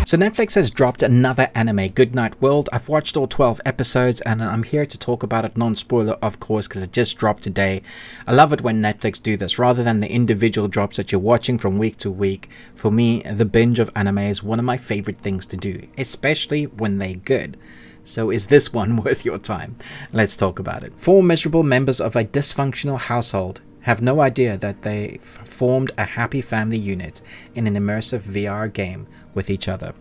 So Netflix has dropped another anime, Good Night World. I've watched all 12 episodes and I'm here to talk about it, non-spoiler of course, because it just dropped today. I love it when Netflix do this, rather than the individual drops that you're watching from week to week. For me, the binge of anime is one of my favorite things to do, especially when they're good. So is this one worth your time? Let's talk about it. 4 miserable members of a dysfunctional household have no idea that they formed a happy family unit in an immersive VR game with each other.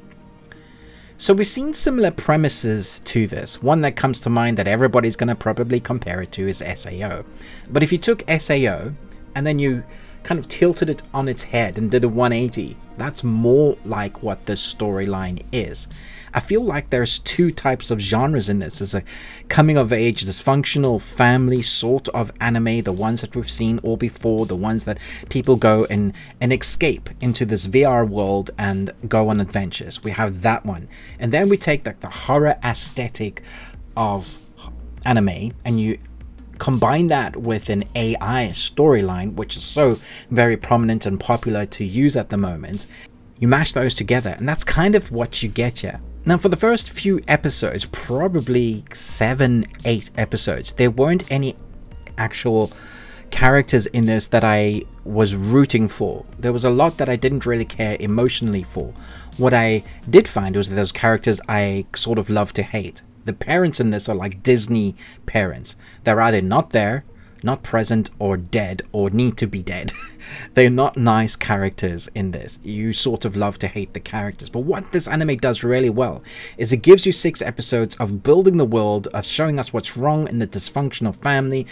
So we've seen similar premises to this. One that comes to mind that everybody's going to probably compare it to is SAO. But if you took SAO and then you kind of tilted it on its head and did a 180, that's more like what this storyline is. I feel like there's 2 types of genres in this. There's a coming of age, dysfunctional family sort of anime, the ones that we've seen all before, the ones that people go and escape into this VR world and go on adventures. We have that one. And then we take the horror aesthetic of anime and you combine that with an AI storyline, which is so very prominent and popular to use at the moment. You mash those together and that's kind of what you get here. Now for the first few episodes, probably 7-8 episodes, there weren't any actual characters in this that I was rooting for. There was a lot that I didn't really care emotionally for. What I did find was that those characters I sort of love to hate. The parents in this are like Disney parents. They're either not there, not present, or dead, or need to be dead. They're not nice characters in this. You sort of love to hate the characters. But what this anime does really well is it gives you 6 episodes of building the world, of showing us what's wrong in the dysfunctional family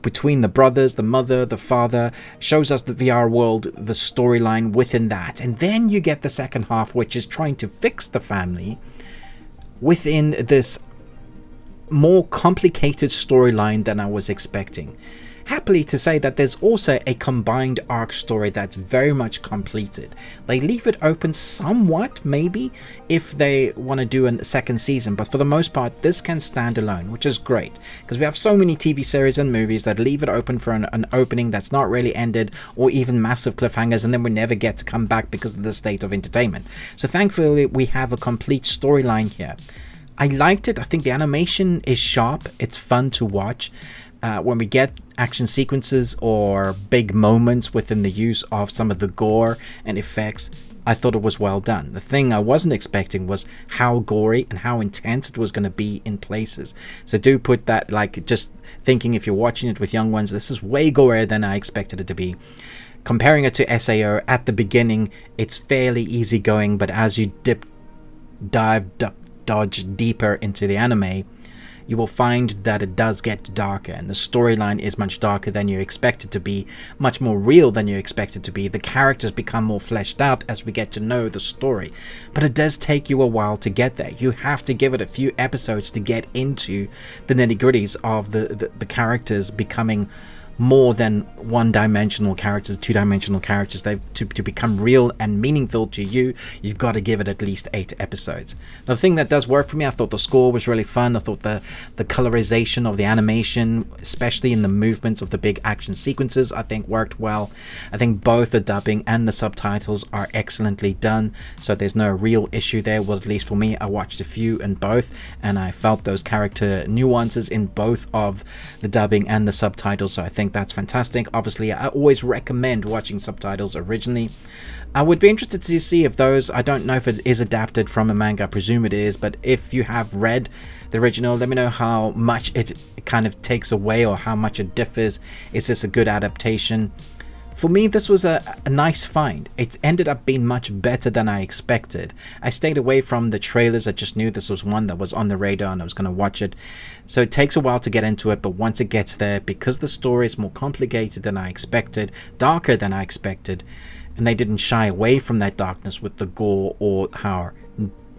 between the brothers, the mother, the father, shows us the VR world, the storyline within that. And then you get the second half, which is trying to fix the family within this more complicated storyline than I was expecting. Happily to say that there's also a combined arc story that's very much completed. They leave it open somewhat, maybe, if they want to do a second season, but for the most part, this can stand alone, which is great, because we have so many TV series and movies that leave it open for an opening that's not really ended, or even massive cliffhangers, and then we never get to come back because of the state of entertainment. So thankfully, we have a complete storyline here. I liked it. I think the animation is sharp. It's fun to watch. When we get action sequences or big moments within the use of some of the gore and effects, I thought it was well done. The thing I wasn't expecting was how gory and how intense it was going to be in places. So do put that, like, just thinking if you're watching it with young ones, this is way gorier than I expected it to be. Comparing it to SAO, at the beginning, it's fairly easygoing, but as you dodge deeper into the anime, you will find that it does get darker, and the storyline is much darker than you expect it to be, much more real than you expect it to be. The characters become more fleshed out as we get to know the story, but it does take you a while to get there. You have to give it a few episodes to get into the nitty-gritties of the characters becoming more than one-dimensional characters, two-dimensional characters. To become real and meaningful to you, you've got to give it at least 8 episodes. The thing that does work for me, I thought the score was really fun. I thought the colorization of the animation, especially in the movements of the big action sequences, I think worked well. I think both the dubbing and the subtitles are excellently done, so there's no real issue there. Well, at least for me, I watched a few in both, and I felt those character nuances in both of the dubbing and the subtitles, so I think that's fantastic. Obviously, I always recommend watching subtitles originally. I would be interested to see if those, I don't know if it is adapted from a manga, I presume it is, but if you have read the original, let me know how much it kind of takes away or how much it differs. Is this a good adaptation? For me, this was a nice find. It ended up being much better than I expected. I stayed away from the trailers. I just knew this was one that was on the radar and I was going to watch it. So it takes a while to get into it, but once it gets there, because the story is more complicated than I expected, darker than I expected, and they didn't shy away from that darkness with the gore or how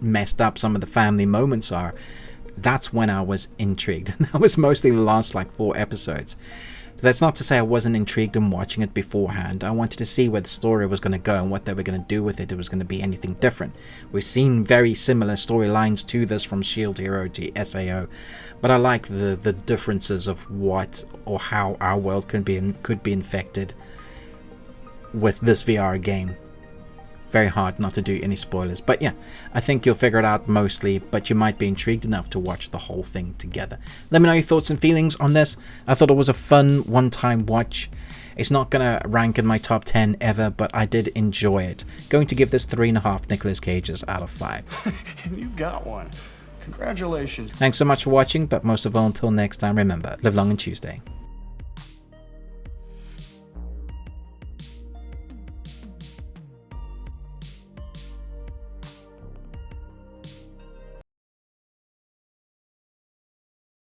messed up some of the family moments are, that's when I was intrigued. And that was mostly the last 4 episodes. So that's not to say I wasn't intrigued in watching it beforehand. I wanted to see where the story was going to go and what they were going to do with it. It was going to be anything different. We've seen very similar storylines to this from Shield Hero to SAO, but I like the differences of what or how our world could be infected with this VR game. very hard not to do any spoilers. But yeah, I think you'll figure it out mostly, but you might be intrigued enough to watch the whole thing together. Let me know your thoughts and feelings on this. I thought it was a fun one-time watch. It's not gonna rank in my top 10 ever, but I did enjoy it. Going to give this 3.5 Nicolas Cages out of 5. You got one. Congratulations. Thanks so much for watching, but most of all, until next time, remember, live long and Tuesday.